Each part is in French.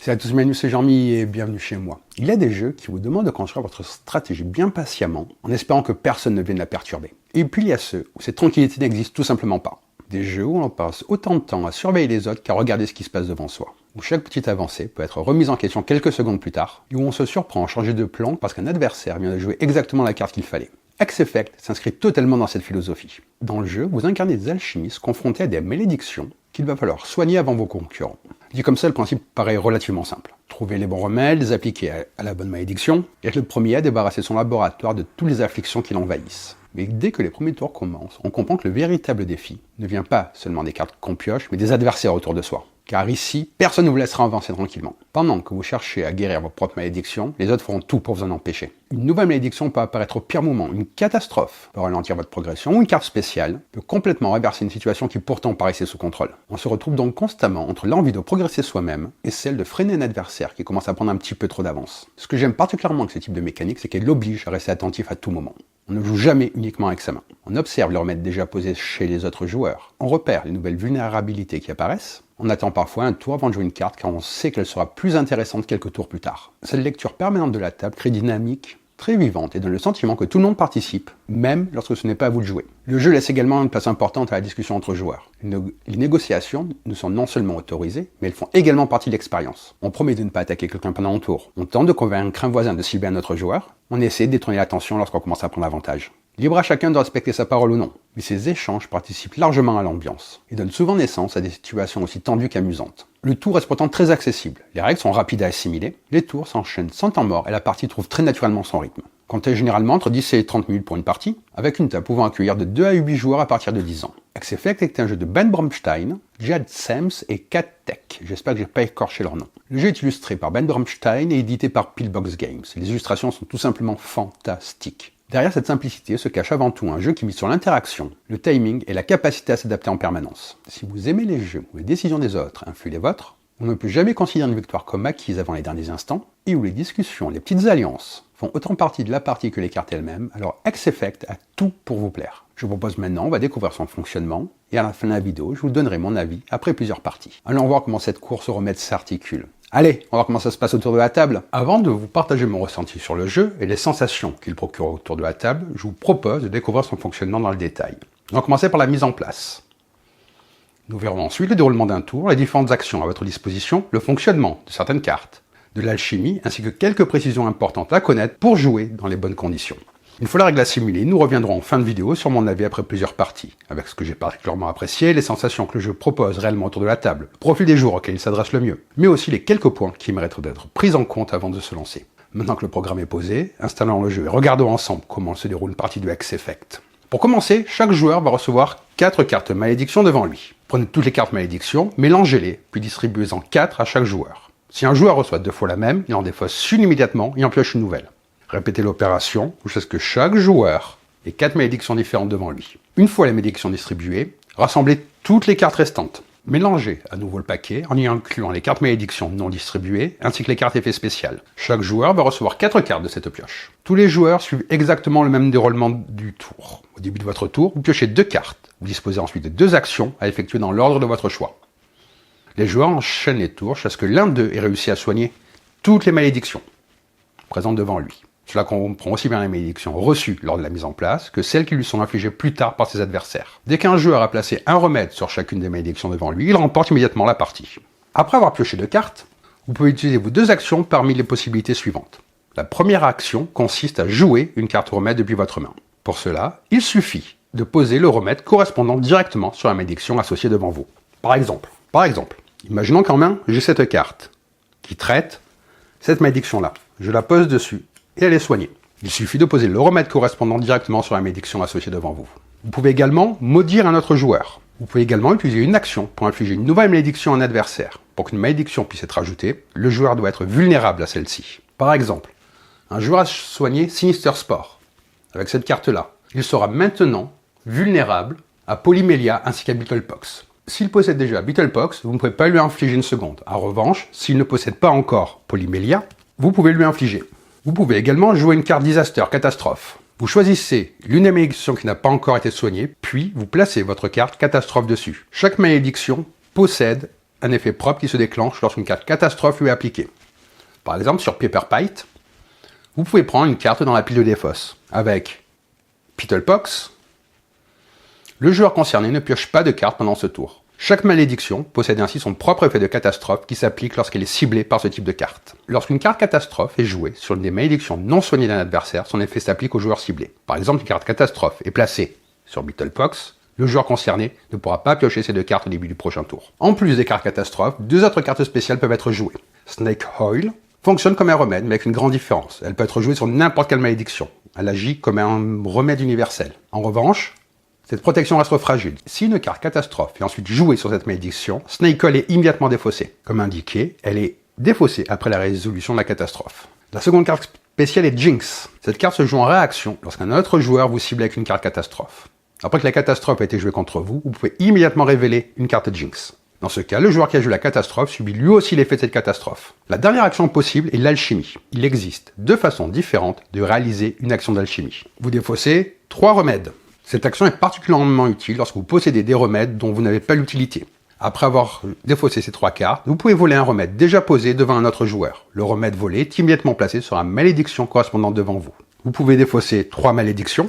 Salut à tous, bienvenue, c'est Jean-Mi et bienvenue chez moi. Il y a des jeux qui vous demandent de construire votre stratégie bien patiemment, en espérant que personne ne vienne la perturber. Et puis il y a ceux où cette tranquillité n'existe tout simplement pas. Des jeux où on passe autant de temps à surveiller les autres qu'à regarder ce qui se passe devant soi. Où chaque petite avancée peut être remise en question quelques secondes plus tard, et où on se surprend à changer de plan parce qu'un adversaire vient de jouer exactement la carte qu'il fallait. Axe Effect s'inscrit totalement dans cette philosophie. Dans le jeu, vous incarnez des alchimistes confrontés à des malédictions qu'il va falloir soigner avant vos concurrents. Dit comme ça, le principe paraît relativement simple. Trouver les bons remèdes, les appliquer à la bonne malédiction, et être le premier à débarrasser son laboratoire de toutes les afflictions qui l'envahissent. Mais dès que les premiers tours commencent, on comprend que le véritable défi ne vient pas seulement des cartes qu'on pioche, mais des adversaires autour de soi. Car ici, personne ne vous laissera avancer tranquillement. Pendant que vous cherchez à guérir vos propres malédictions, les autres feront tout pour vous en empêcher. Une nouvelle malédiction peut apparaître au pire moment, une catastrophe peut ralentir votre progression, ou une carte spéciale peut complètement renverser une situation qui pourtant paraissait sous contrôle. On se retrouve donc constamment entre l'envie de progresser soi-même et celle de freiner un adversaire qui commence à prendre un petit peu trop d'avance. Ce que j'aime particulièrement avec ce type de mécanique, c'est qu'elle oblige à rester attentif à tout moment. On ne joue jamais uniquement avec sa main. On observe les remèdes déjà posés chez les autres joueurs. On repère les nouvelles vulnérabilités qui apparaissent. On attend parfois un tour avant de jouer une carte car on sait qu'elle sera plus intéressante quelques tours plus tard. Cette lecture permanente de la table crée une dynamique très vivante et donne le sentiment que tout le monde participe, même lorsque ce n'est pas à vous de jouer. Le jeu laisse également une place importante à la discussion entre joueurs. Les négociations ne sont non seulement autorisées, mais elles font également partie de l'expérience. On promet de ne pas attaquer quelqu'un pendant un tour. On tente de convaincre un voisin de cibler un autre joueur. On essaie de détourner l'attention lorsqu'on commence à prendre l'avantage. Libre à chacun de respecter sa parole ou non, mais ces échanges participent largement à l'ambiance et donnent souvent naissance à des situations aussi tendues qu'amusantes. Le tour reste pourtant très accessible, les règles sont rapides à assimiler, les tours s'enchaînent sans temps mort et la partie trouve très naturellement son rythme. Comptez généralement entre 10 et 30 minutes pour une partie, avec une table pouvant accueillir de 2 à 8 joueurs à partir de 10 ans. Axe Effect est un jeu de Ben Bromstein, Jad Sams et Cat Tech. J'espère que j'ai pas écorché leur nom. Le jeu est illustré par Ben Bromstein et édité par Pillbox Games. Les illustrations sont tout simplement fantastiques. Derrière cette simplicité se cache avant tout un jeu qui mise sur l'interaction, le timing et la capacité à s'adapter en permanence. Si vous aimez les jeux où les décisions des autres influent les vôtres, on ne peut jamais considérer une victoire comme acquise avant les derniers instants, et où les discussions, les petites alliances, font autant partie de la partie que les cartes elles-mêmes, alors Axe Effect a tout pour vous plaire. Je vous propose maintenant, on va découvrir son fonctionnement, et à la fin de la vidéo, je vous donnerai mon avis après plusieurs parties. Allons voir comment cette course au remède s'articule. Allez, on va voir comment ça se passe autour de la table. Avant de vous partager mon ressenti sur le jeu et les sensations qu'il procure autour de la table, je vous propose de découvrir son fonctionnement dans le détail. On va commencer par la mise en place. Nous verrons ensuite le déroulement d'un tour, les différentes actions à votre disposition, le fonctionnement de certaines cartes, de l'alchimie, ainsi que quelques précisions importantes à connaître pour jouer dans les bonnes conditions. Une fois la règle assimilée, nous reviendrons en fin de vidéo sur mon avis après plusieurs parties, avec ce que j'ai particulièrement apprécié, les sensations que le jeu propose réellement autour de la table, le profil des joueurs auxquels il s'adresse le mieux, mais aussi les quelques points qui mériteraient d'être pris en compte avant de se lancer. Maintenant que le programme est posé, installons le jeu et regardons ensemble comment se déroule une partie de Axe Effect. Pour commencer, chaque joueur va recevoir 4 cartes malédiction devant lui. Prenez toutes les cartes malédiction, mélangez-les, puis distribuez-en 4 à chaque joueur. Si un joueur reçoit 2 fois la même, il en défausse une immédiatement et en pioche une nouvelle. Répétez l'opération jusqu'à ce que chaque joueur ait 4 malédictions différentes devant lui. Une fois les malédictions distribuées, rassemblez toutes les cartes restantes. Mélangez à nouveau le paquet en y incluant les cartes malédictions non distribuées ainsi que les cartes effets spéciales. Chaque joueur va recevoir 4 cartes de cette pioche. Tous les joueurs suivent exactement le même déroulement du tour. Au début de votre tour, vous piochez 2 cartes. Vous disposez ensuite de 2 actions à effectuer dans l'ordre de votre choix. Les joueurs enchaînent les tours jusqu'à ce que l'un d'eux ait réussi à soigner toutes les malédictions présentes devant lui. Cela comprend aussi bien les malédictions reçues lors de la mise en place que celles qui lui sont infligées plus tard par ses adversaires. Dès qu'un joueur a placé un remède sur chacune des malédictions devant lui, il remporte immédiatement la partie. Après avoir pioché 2 cartes, vous pouvez utiliser vos 2 actions parmi les possibilités suivantes. La première action consiste à jouer une carte remède depuis votre main. Pour cela, il suffit de poser le remède correspondant directement sur la malédiction associée devant vous. Par exemple, imaginons qu'en main, j'ai cette carte qui traite cette malédiction-là. Je la pose dessus et elle est soignée. Il suffit de poser le remède correspondant directement sur la malédiction associée devant vous. Vous pouvez également maudire un autre joueur. Vous pouvez également utiliser une action pour infliger une nouvelle malédiction à un adversaire. Pour qu'une malédiction puisse être ajoutée, le joueur doit être vulnérable à celle-ci. Par exemple, un joueur a soigné Sinister Spore. Avec cette carte-là, il sera maintenant vulnérable à Polymelia ainsi qu'à Beetlepox. S'il possède déjà Beetlepox, vous ne pouvez pas lui infliger une seconde. En revanche, s'il ne possède pas encore Polymelia, vous pouvez lui infliger. Vous pouvez également jouer une carte Disaster, catastrophe. Vous choisissez l'une des malédictions qui n'a pas encore été soignée, puis vous placez votre carte catastrophe dessus. Chaque malédiction possède un effet propre qui se déclenche lorsqu'une carte catastrophe lui est appliquée. Par exemple, sur Paper Pite, vous pouvez prendre une carte dans la pile de défausse. Avec Pittlepox, le joueur concerné ne pioche pas de carte pendant ce tour. Chaque malédiction possède ainsi son propre effet de catastrophe qui s'applique lorsqu'elle est ciblée par ce type de carte. Lorsqu'une carte catastrophe est jouée sur une des malédictions non soignées d'un adversaire, son effet s'applique au joueur ciblé. Par exemple, une carte catastrophe est placée sur Pittlepox, le joueur concerné ne pourra pas piocher ces deux cartes au début du prochain tour. En plus des cartes catastrophes, deux autres cartes spéciales peuvent être jouées. Snake Oil fonctionne comme un remède, mais avec une grande différence. Elle peut être jouée sur n'importe quelle malédiction. Elle agit comme un remède universel. En revanche, cette protection reste fragile. Si une carte catastrophe est ensuite jouée sur cette malédiction, Snake Oil est immédiatement défaussée. Comme indiqué, elle est défaussée après la résolution de la catastrophe. La seconde carte spéciale est Jinx. Cette carte se joue en réaction lorsqu'un autre joueur vous cible avec une carte catastrophe. Après que la catastrophe a été jouée contre vous, vous pouvez immédiatement révéler une carte Jinx. Dans ce cas, le joueur qui a joué la catastrophe subit lui aussi l'effet de cette catastrophe. La dernière action possible est l'alchimie. Il existe deux façons différentes de réaliser une action d'alchimie. Vous défaussez 3 remèdes. Cette action est particulièrement utile lorsque vous possédez des remèdes dont vous n'avez pas l'utilité. Après avoir défaussé ces 3 cartes, vous pouvez voler un remède déjà posé devant un autre joueur. Le remède volé est immédiatement placé sur la malédiction correspondante devant vous. Vous pouvez défausser 3 malédictions.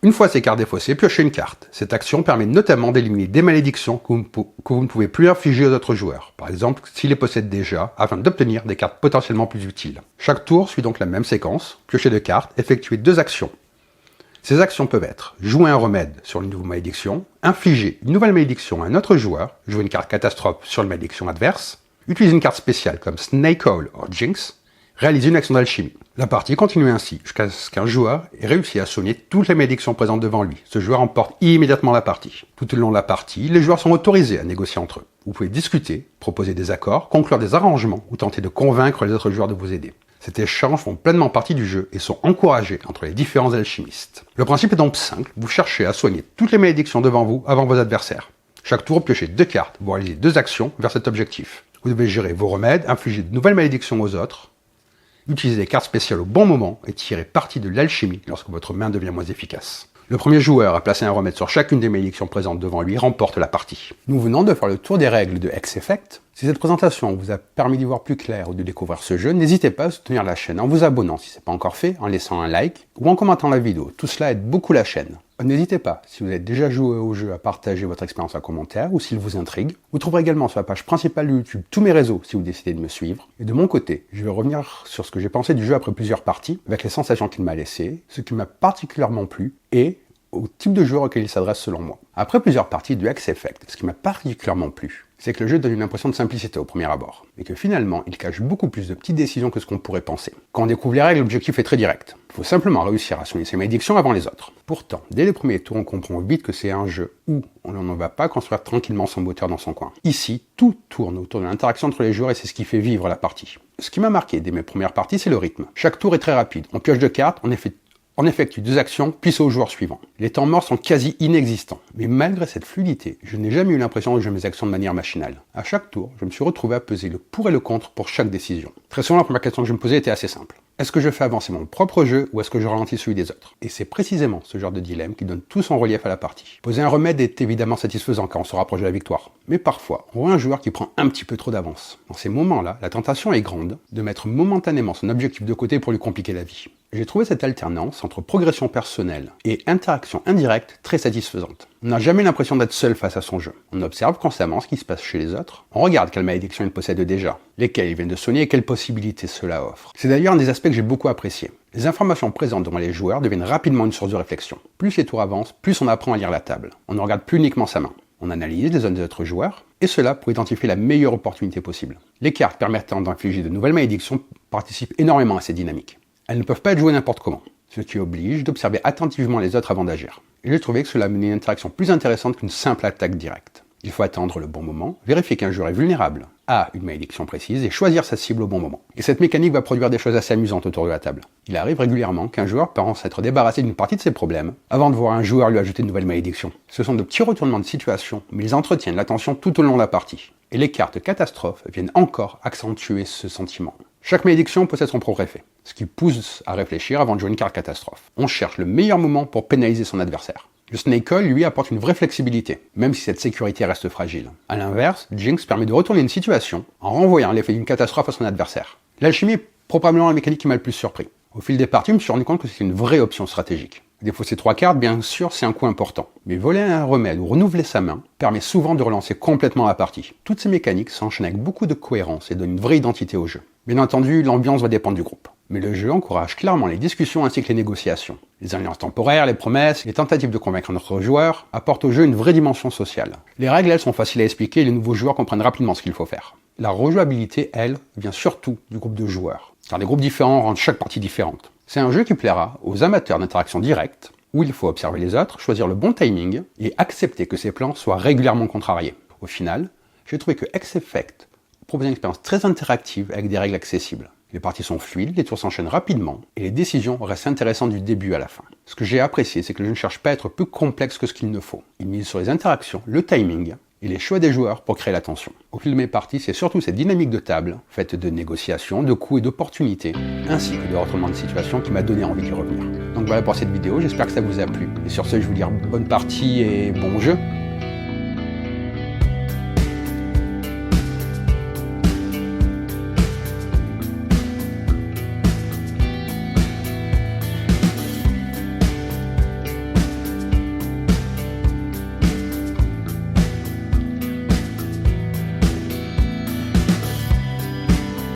Une fois ces cartes défaussées, piochez une carte. Cette action permet notamment d'éliminer des malédictions que vous ne pouvez plus infliger aux autres joueurs, par exemple s'ils les possèdent déjà, afin d'obtenir des cartes potentiellement plus utiles. Chaque tour suit donc la même séquence, piocher 2 cartes, effectuer 2 actions. Ces actions peuvent être jouer un remède sur une nouvelle malédiction, infliger une nouvelle malédiction à un autre joueur, jouer une carte catastrophe sur une malédiction adverse, utiliser une carte spéciale comme Snake Oil ou Jinx, réaliser une action d'alchimie. La partie continue ainsi jusqu'à ce qu'un joueur ait réussi à soigner toutes les malédictions présentes devant lui. Ce joueur emporte immédiatement la partie. Tout au long de la partie, les joueurs sont autorisés à négocier entre eux. Vous pouvez discuter, proposer des accords, conclure des arrangements ou tenter de convaincre les autres joueurs de vous aider. Ces échanges font pleinement partie du jeu et sont encouragés entre les différents alchimistes. Le principe est donc simple, vous cherchez à soigner toutes les malédictions devant vous avant vos adversaires. Chaque tour, piochez 2 cartes, vous réalisez 2 actions vers cet objectif. Vous devez gérer vos remèdes, infliger de nouvelles malédictions aux autres, utiliser des cartes spéciales au bon moment et tirer parti de l'alchimie lorsque votre main devient moins efficace. Le premier joueur à placer un remède sur chacune des malédictions présentes devant lui remporte la partie. Nous venons de faire le tour des règles de Hex Effect. Si cette présentation vous a permis d'y voir plus clair ou de découvrir ce jeu, n'hésitez pas à soutenir la chaîne en vous abonnant si ce n'est pas encore fait, en laissant un like ou en commentant la vidéo. Tout cela aide beaucoup la chaîne. N'hésitez pas, si vous avez déjà joué au jeu, à partager votre expérience en commentaire ou s'il vous intrigue. Vous trouverez également sur la page principale de YouTube tous mes réseaux si vous décidez de me suivre. Et de mon côté, je vais revenir sur ce que j'ai pensé du jeu après plusieurs parties, avec les sensations qu'il m'a laissées, ce qui m'a particulièrement plu et au type de jeu auquel il s'adresse selon moi. Après plusieurs parties de Hex Effect, ce qui m'a particulièrement plu, c'est que le jeu donne une impression de simplicité au premier abord, et que finalement, il cache beaucoup plus de petites décisions que ce qu'on pourrait penser. Quand on découvre les règles, l'objectif est très direct. Il faut simplement réussir à soigner ses malédictions avant les autres. Pourtant, dès les premiers tours, on comprend vite que c'est un jeu où on ne va pas construire tranquillement son moteur dans son coin. Ici, tout tourne autour de l'interaction entre les joueurs et c'est ce qui fait vivre la partie. Ce qui m'a marqué dès mes premières parties, c'est le rythme. Chaque tour est très rapide. On pioche 2 cartes, on effectue 2 actions, puis c'est au joueur suivant. Les temps morts sont quasi inexistants. Mais malgré cette fluidité, je n'ai jamais eu l'impression de jouer mes actions de manière machinale. À chaque tour, je me suis retrouvé à peser le pour et le contre pour chaque décision. Très souvent, la première question que je me posais était assez simple. Est-ce que je fais avancer mon propre jeu ou est-ce que je ralentis celui des autres? Et c'est précisément ce genre de dilemme qui donne tout son relief à la partie. Poser un remède est évidemment satisfaisant quand on se rapproche de la victoire. Mais parfois, on voit un joueur qui prend un petit peu trop d'avance. Dans ces moments-là, la tentation est grande de mettre momentanément son objectif de côté pour lui compliquer la vie. J'ai trouvé cette alternance entre progression personnelle et interaction indirecte très satisfaisante. On n'a jamais l'impression d'être seul face à son jeu. On observe constamment ce qui se passe chez les autres. On regarde quelle malédiction ils possèdent déjà, lesquelles ils viennent de soigner et quelles possibilités cela offre. C'est d'ailleurs un des aspects que j'ai beaucoup apprécié. Les informations présentes devant les joueurs deviennent rapidement une source de réflexion. Plus les tours avancent, plus on apprend à lire la table. On ne regarde plus uniquement sa main. On analyse les zones des autres joueurs, et cela pour identifier la meilleure opportunité possible. Les cartes permettant d'infliger de nouvelles malédictions participent énormément à cette dynamique. Elles ne peuvent pas être jouées n'importe comment, ce qui oblige d'observer attentivement les autres avant d'agir. Et j'ai trouvé que cela menait une interaction plus intéressante qu'une simple attaque directe. Il faut attendre le bon moment, vérifier qu'un joueur est vulnérable à une malédiction précise et choisir sa cible au bon moment. Et cette mécanique va produire des choses assez amusantes autour de la table. Il arrive régulièrement qu'un joueur pense s'être débarrassé d'une partie de ses problèmes avant de voir un joueur lui ajouter de nouvelles malédictions. Ce sont de petits retournements de situation, mais ils entretiennent l'attention tout au long de la partie. Et les cartes catastrophes viennent encore accentuer ce sentiment. Chaque malédiction possède son propre effet, ce qui pousse à réfléchir avant de jouer une carte catastrophe. On cherche le meilleur moment pour pénaliser son adversaire. Le Snake Call, lui, apporte une vraie flexibilité, même si cette sécurité reste fragile. A l'inverse, Jinx permet de retourner une situation en renvoyant l'effet d'une catastrophe à son adversaire. L'alchimie est probablement la mécanique qui m'a le plus surpris. Au fil des parties, je me suis rendu compte que c'était une vraie option stratégique. Défausser 3 cartes, bien sûr, c'est un coût important. Mais voler un remède ou renouveler sa main permet souvent de relancer complètement la partie. Toutes ces mécaniques s'enchaînent avec beaucoup de cohérence et donnent une vraie identité au jeu. Bien entendu, l'ambiance va dépendre du groupe. Mais le jeu encourage clairement les discussions ainsi que les négociations. Les alliances temporaires, les promesses, les tentatives de convaincre notre joueur apportent au jeu une vraie dimension sociale. Les règles, elles, sont faciles à expliquer et les nouveaux joueurs comprennent rapidement ce qu'il faut faire. La rejouabilité, elle, vient surtout du groupe de joueurs, car les groupes différents rendent chaque partie différente. C'est un jeu qui plaira aux amateurs d'interaction directe, où il faut observer les autres, choisir le bon timing et accepter que ses plans soient régulièrement contrariés. Au final, j'ai trouvé que X-Effect propose une expérience très interactive avec des règles accessibles. Les parties sont fluides, les tours s'enchaînent rapidement, et les décisions restent intéressantes du début à la fin. Ce que j'ai apprécié, c'est que le jeu ne cherche pas à être plus complexe que ce qu'il ne faut. Il mise sur les interactions, le timing, et les choix des joueurs pour créer la tension. Au fil de mes parties, c'est surtout cette dynamique de table, faite de négociations, de coups et d'opportunités, ainsi que de retournements de situation qui m'a donné envie d'y revenir. Donc voilà pour cette vidéo, j'espère que ça vous a plu. Et sur ce, je vous dis bonne partie et bon jeu.